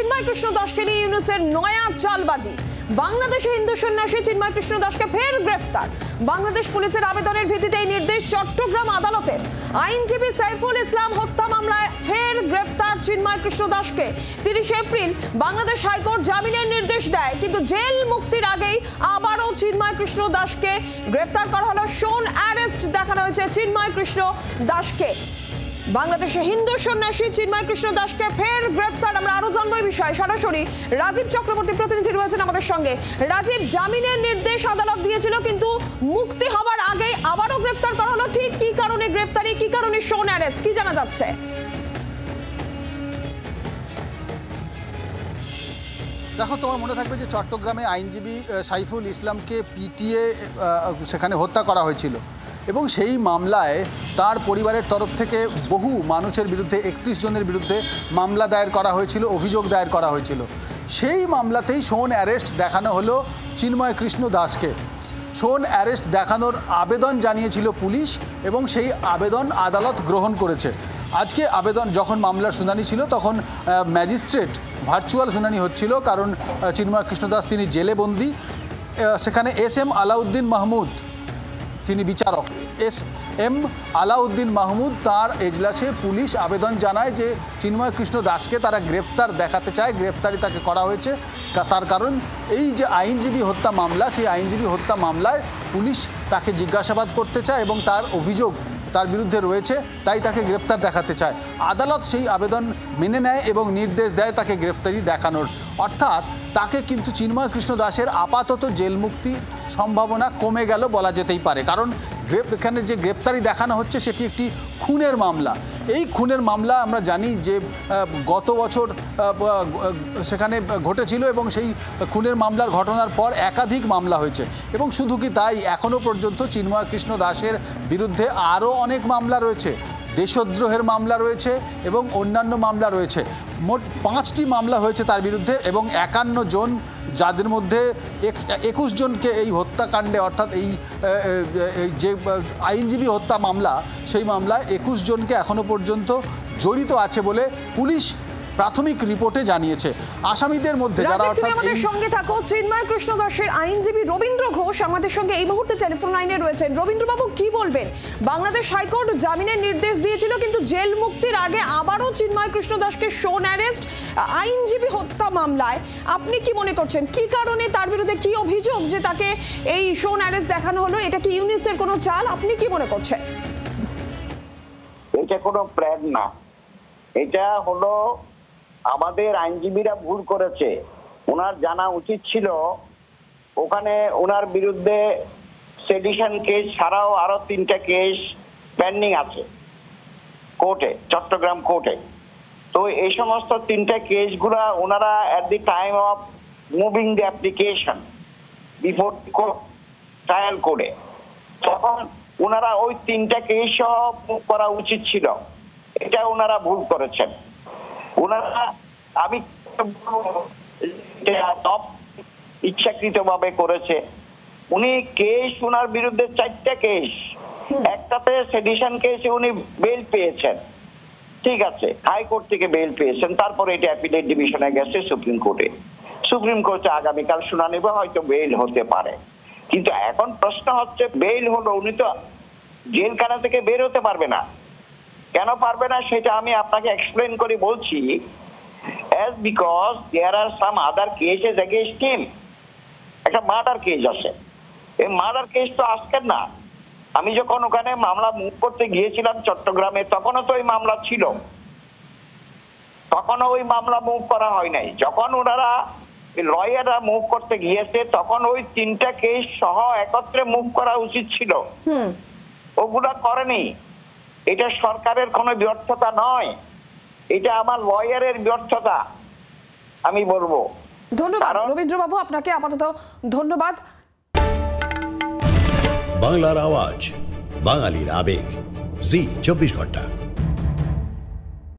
চিন্ময় কৃষ্ণ দাসকে নিয়ে ইউনূসের নয়া চালবাজি। বাংলাদেশে হিন্দু সন্ন্যাসী চিন্ময় কৃষ্ণ দাসকে ফের গ্রেফতার। বাংলাদেশ পুলিশের আবেদনের ভিত্তিতে এই নির্দেশ চট্টগ্রাম আদালতের। আইনজীবী সাইফুল ইসলাম হত্যা মামলায় ফের গ্রেফতার চিন্ময় কৃষ্ণ দাসকে। 30 এপ্রিল বাংলাদেশ হাইকোর্ট জামিনের নির্দেশ দেয়, কিন্তু জেল মুক্তির আগেই আবারও চিন্ময় কৃষ্ণ দাসকে গ্রেফতার করা হলো। শোন অ্যারেস্ট দেখানো হয়েছে চিন্ময় কৃষ্ণ দাসকে। বাংলাদেশে হিন্দু সন্ন্যাসী চিন্ময় কৃষ্ণ দাসকে ফের গ্রেফতার। আমরা আরো জানবো এই বিষয়ে। সরাসরি রাজীব চক্রবর্তী প্রতিনিধি রয়েছেন আমাদের সঙ্গে। রাজীব, জামিনের নির্দেশ আদালত দিয়েছিল, কিন্তু মুক্তি হওয়ার আগেই আবারও গ্রেফতার করা হলো। ঠিক কি কারণে গ্রেফতারি, কি কারণে শোন অ্যারেস্ট, কি জানা যাচ্ছে? দেখো, তোমার মনে থাকবে যে চট্টগ্রামে আইনজীবী সাইফুল ইসলামকে পিটিয়ে সেখানে হত্যা করা হয়েছিল, এবং সেই মামলায় তার পরিবারের তরফ থেকে বহু মানুষের বিরুদ্ধে 31 জনের বিরুদ্ধে মামলা দায়ের করা হয়েছিল, অভিযোগ দায়ের করা হয়েছিল। সেই মামলাতেই শোন অ্যারেস্ট দেখানো হলো চিন্ময় কৃষ্ণ দাসকে। শোন অ্যারেস্ট দেখানোর আবেদন জানিয়েছিল পুলিশ, এবং সেই আবেদন আদালত গ্রহণ করেছে। আজকে আবেদন যখন মামলার শুনানি ছিল, তখন ম্যাজিস্ট্রেট ভার্চুয়াল শুনানি হচ্ছিল, কারণ চিন্ময় কৃষ্ণ দাস তিনি জেলে বন্দী। সেখানে SM আলাউদ্দিন মাহমুদ তিনি বিচারক। SM আলাউদ্দিন মাহমুদ তার এজলাসে পুলিশ আবেদন জানায় যে চিন্ময় কৃষ্ণ দাসকে তারা গ্রেফতার দেখাতে চায়, গ্রেফতারি তাকে করা হয়েছে। তার কারণ এই যে আইনজীবী হত্যা মামলা, সেই আইনজীবী হত্যা মামলায় পুলিশ তাকে জিজ্ঞাসাবাদ করতে চায় এবং তার অভিযোগ তার বিরুদ্ধে রয়েছে, তাই তাকে গ্রেফতার দেখাতে চায়। আদালত সেই আবেদন মেনে নেয় এবং নির্দেশ দেয় তাকে গ্রেফতারি দেখানোর। অর্থাৎ তাকে কিন্তু চিন্ময় কৃষ্ণ দাসের আপাতত জেল মুক্তির সম্ভাবনা কমে গেল বলা যেতেই পারে, কারণ এখানে যে গ্রেফতারি দেখানো হচ্ছে সেটি একটি খুনের মামলা। এই খুনের মামলা আমরা জানি যে গত বছর সেখানে ঘটেছিল, এবং সেই খুনের মামলার ঘটনার পর একাধিক মামলা হয়েছে। এবং শুধু কি তাই, এখনও পর্যন্ত চিন্ময় কৃষ্ণ দাসের বিরুদ্ধে আরও অনেক মামলা রয়েছে, দেশদ্রোহের মামলা রয়েছে এবং অন্যান্য মামলা রয়েছে। মোট 5টি মামলা হয়েছে তার বিরুদ্ধে, এবং 51 জন, যাদের মধ্যে 21 জনকে এই হত্যাকাণ্ডে, অর্থাৎ এই যে আইনজীবী হত্যা মামলা, সেই মামলায় 21 জনকে এখনও পর্যন্ত জড়িত আছে বলে পুলিশ প্রাথমিক রিপোর্টে জানিয়েছে। আসামিদের মধ্যে যারা, অর্থাৎ আমাদের সঙ্গে থাকো চিন্ময় কৃষ্ণ দাসের আইনজীবী রবীন্দ্র ঘোষ আমাদের সঙ্গে এই মুহূর্তে টেলিফোন লাইনে রয়েছেন। রবীন্দ্রবাবু, কি বলবেন? বাংলাদেশ হাইকোর্ট জামিনের নির্দেশ দিয়েছিল, কিন্তু জেল মুক্তির আগে আবারও চিন্ময় কৃষ্ণ দাসকে শোন অ্যারেস্ট আইনজীবী হত্যা মামলায়। আপনি কি মনে করছেন, কি কারণে, তার বিরুদ্ধে কি অভিযোগ যে তাকে এই শোন অ্যারেস্ট দেখানো হলো? এটা কি ইউনিসের কোনো চাল? আপনি কি মনে করছেন? এটা কোনো প্ল্যান না, এটা হলো আমাদের আইনজীবীরা ভুল করেছে। ওনার জানা উচিত ছিল ওখানে ওনার বিরুদ্ধে সেডিশন কেস ছাড়াও আরো 3টা কেস পেন্ডিং আছে কোর্টে, চট্টগ্রাম কোর্টে। তো এই সমস্ত 3টা কেসগুলা ওনারা at the time of moving the application before trial কোর্টে, তখন ওনারা ওই 3টা কেস সহ মুভ করা উচিত ছিল। এটা ওনারা ভুল করেছেন। ওনারা, আমি ইচ্ছাকৃতভাবে করেছে। উনি কেস, ওনার বিরুদ্ধে 4টা কেস, একটাতে সেডিশন কেসে উনি বেল পেয়েছেন, ঠিক আছে, হাইকোর্ট থেকে বেল পেয়েছেন। তারপরে এটা অ্যাপিলেট ডিভিশনে গেছে সুপ্রিম কোর্টে। সুপ্রিম কোর্টে আগামীকাল শুনানি হবে, হয়তো বেল হতে পারে। কিন্তু এখন প্রশ্ন হচ্ছে, বেল হলো, উনি তো জেলখানা থেকে বের হতে পারবে না। কেন পারবে না সেটা আমি আপনাকে এক্সপ্লেন করে বলছি। as because there are some other cases against him. একটা মার্ডার কেস আছে, এই মার্ডার কেস তো আজকের না। আমি যখন ওখানে মামলা মুভ করতে গিয়েছিলাম চট্টগ্রামে, তখনও তো ওই মামলা ছিল, তখনও ওই মামলা মুভ করা হয় নাই। যখন ওনারা লয়াররা মুভ করতে গিয়েছে, তখন ওই 3টা কেস সহ একত্রে মুভ করা উচিত ছিল, ওগুলা করেনি। এটা সরকারের কোনো ব্যর্থতা নয়, এটা আমার লয়ারের ব্যর্থতা আমি বলবো। ধন্যবাদ রবীন্দ্রবাবু, আপনাকে আপাতত ধন্যবাদ। বাংলার আওয়াজ, বাঙালির আবেগ, জি 24 ঘন্টা।